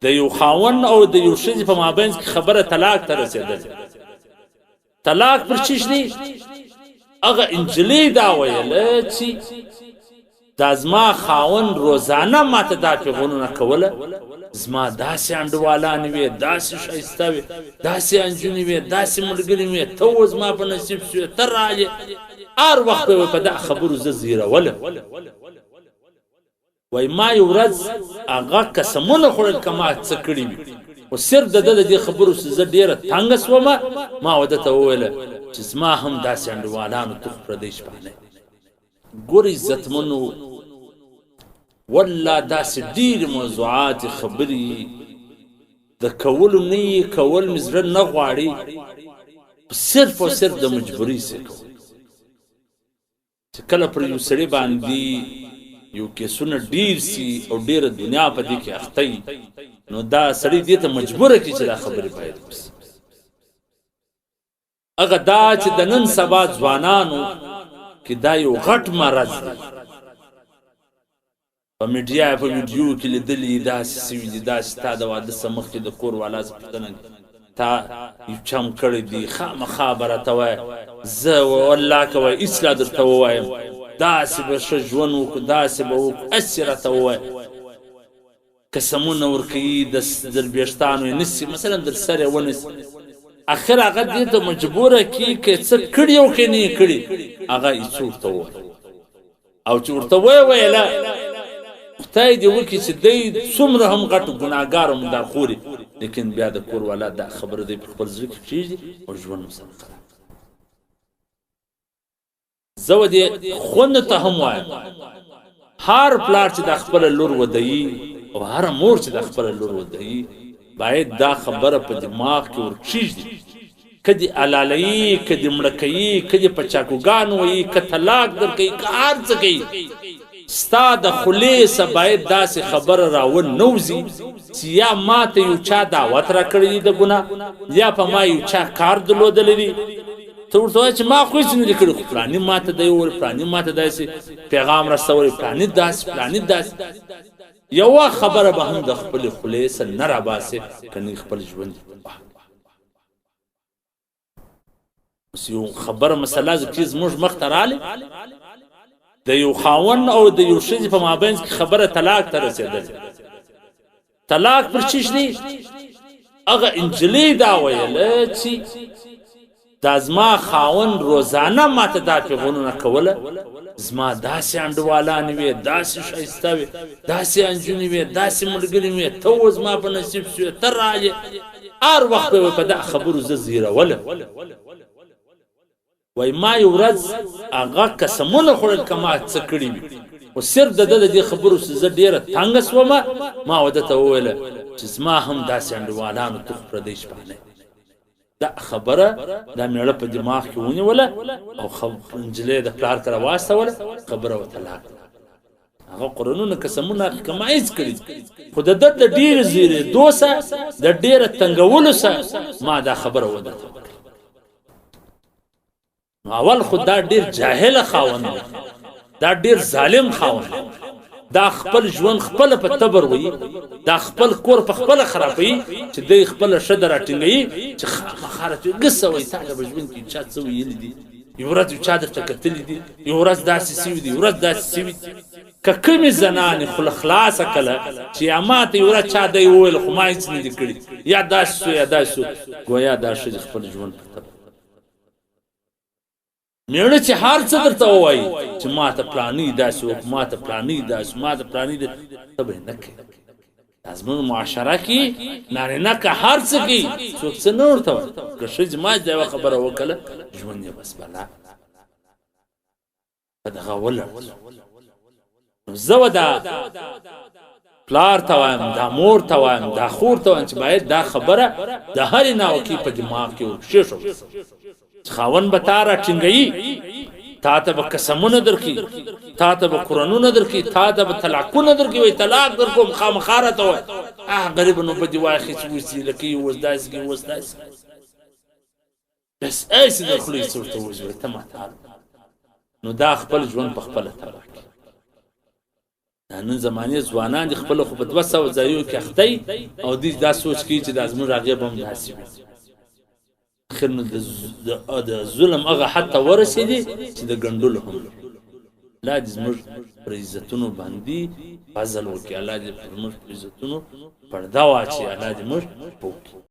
د یو خاوند او د یو ښځې په مابینځ کې خبره طلاق ته رسېدل. طلاق پر چیش دی؟ هغه انجلۍ دا ویله چې دا زما خاوند روزانه ماته دا پیغامونه کوله، زما داسې انډوالانې وې، داسې ښایسته وې، داسې انجونې وې، داسې ملګرې وې، ته و زما په نصیب شوې، ته راغلې. هر وخت به په دغه خبرو زه زیرولم. وایي ما یو ورځ هغه قسمونه خوړل که ما څه کړي وي، خو صرف د ده د دې خبرو چې زه ډېره تنګه شومه، ما و ده ته وویله چې زما هم داسې انډوالانو ته خو پردی شپانه. ګورئ عزتمنو، والله داسې ډېرې موضوعات خبرې د کولو نه یې کول مې زړه نه غواړي، صرف او صرف د مجبورۍ سره کوو. چې کله پر یو سړي باندې یو کیسونه ډېر سي او ډېره دنیا په دې کې اخته وي، نو دا سړی دې ته مجبوره کړي چې دا خبرې باید وسي. هغه دا چې د نن سبا ځوانانو کې دا یو غټ مرض دی. په میډیا په ویډیو کې لیدلي داسې سوي دي، داسې تا د واده څخه مخکې د کور والا څه پوښتنه تا یو چم کړی دی، خامخا به راته وایه زه والله که وایي هېڅ لا درته ووایم داسې به ښه ژوند وکړو، داسې به وکړو، هسې راته ووایه. قسمونه ورکوي، د ویښتانو یې نیسي، مثلا در سر یې ونیسي، اخر هغه دې ته مجبوره کړي که څه کړي او که نه یې کړي، هغه هېڅ ورته ووایه. او چې ورته ویې ویله خدای دې وکړي چې دی څومره هم غټ ګناهګار او مدارخور وي، لیکن بیا د کور والا دا خبره دی په خپل زړه کې پرېږدي او ژوند ورسره کوي. زه و دې خویندو ته هم وایم، هر پلار چې د خپله لور ودوي او هره مور چې د خپله لور ودوي، باید دا خبره په دماغ کې ورکېږدي. که دې علالوي، که دې مړه کوي، که دې په چاقوګانو وهي، که طلاق درکوي، که هر څه کوي، ستا د خولې څه باید داسې خبره راونوځي چې یا ما ته یو چا دعوت راکړی دی د ګناه، یا په ما یو چا کار درلودلی دی، ته ورته وایه چې ما خو هېڅ نه دي کړي، خو فلاني ما ته دی وویل، فلاني ما ته داسې پیغام رسولی، فلاني داسې، فلاني داسې. یوه خبره به هم د خپلې خولې څه نه راباسې، که نه خپل ژوند اوس یو خبره مسله چې زموږ مخ ته راغلې، د یو خاوند او د یو ښځې په مابینځ کې خبره طلاق ته رسېدل. طلاق پر چیش دی؟ هغه انجلۍ دا ویله چې دا زما خاوند روزانه ماته دا پیغامونه کوله، زما داسې انډوالانې وې، داسې ښایسته وې، داسې انجونې وې، داسې ملګرې وې، ته و زما په نصیب شوې، ته راغلې. هر وخت به په دغه خبرو زه زیرولم. وای ما یو ورځ هغه قسمونه خوړل که ما څه کړي وي، خو صرف د ده د دې خبرو چې زه ډېره تنګه شومه، ما و ده ته وویله چې زما هم داسې انډوالانو ته خو پردی شپانه. دا خبره دا میړه په دماغ کې ونیوله او نجلۍ د پلار کره واستوله، خبره ورته لاړه. هغه قرآنونه قسمونه که ما هېڅ کړي، خو د ده د ډېرې زیرېدو سه، د ډېره تنګولو سه ما دا خبره ودرته وکړه. نو اول خو دا ډېر جاهله خاوند دی، دا ډېر ظالم خاوند دی، دا خپل ژوند خپله په تبر وهي، دا خپل کور په خپله خرابوي، چې دی خپله ښځه راټینګوي چې خامخا راته ګسه وایي تا ته په ژوند کې چا څه ویلي دي، یو ورځ یو چا درته کتلي دي، یو ورځ داسې سوي دي، یو ورځ داسې سوي دي. که کومې زنانې خوله خلاصه کله چې یا ما ته یو ورځ چا دی وویل خو ما هېڅ نه دي کړي، یا داسې سو یا داسې سو، ګویا دا ښځې خپل ژوند په تبر. میړه چې هر څه درته ووایي چې ما ته پلاني داسې وکړه، ما ته پلاني داسې، ما ته پلاني داسې، ته به یې نه کوې. دا زموږ معاشره کې نارینه که هر څه کوي، څوک څه نه ورته وایي، که ښځې ما دا یوه خبره وکړله، ژوند یې بس بلا په دغه ولړ. نو زه و دا پلار ته وایم، دا مور ته وایم، دا خور ته وایم چې باید دا خبره د هرې ناوکۍ په دماغ کې ورکښېښول. خاوند به تا راټینګوي، تا ته به قسمونه درکړي، تا ته به قرآنونه درکړي، تا ته به طلاقونه درکړي، وایي طلاق درکوم، خامخا راته وایي غریبه نو به دې واخلي چې اوس یې لکه اوس داسې کوي، اوس داسې بس هسې د خولې څه ورته وژوي، ته ماته نو دا خپل ژوند په خپله تباه کړي. نن زمانه ځوانان د خپل خو په 200 ځایو کې اختی او دې دا سوچ کوي چې د ازمن راغې بم ناسي خیر نو د ظلم هغه حتی ورسېدي چې د ګندلو هم لا دې زموږ پر عزتونو باندې فضل وکړي الله دې پر موږ پر عزتونو پردا واچي الله دې موږ پوکي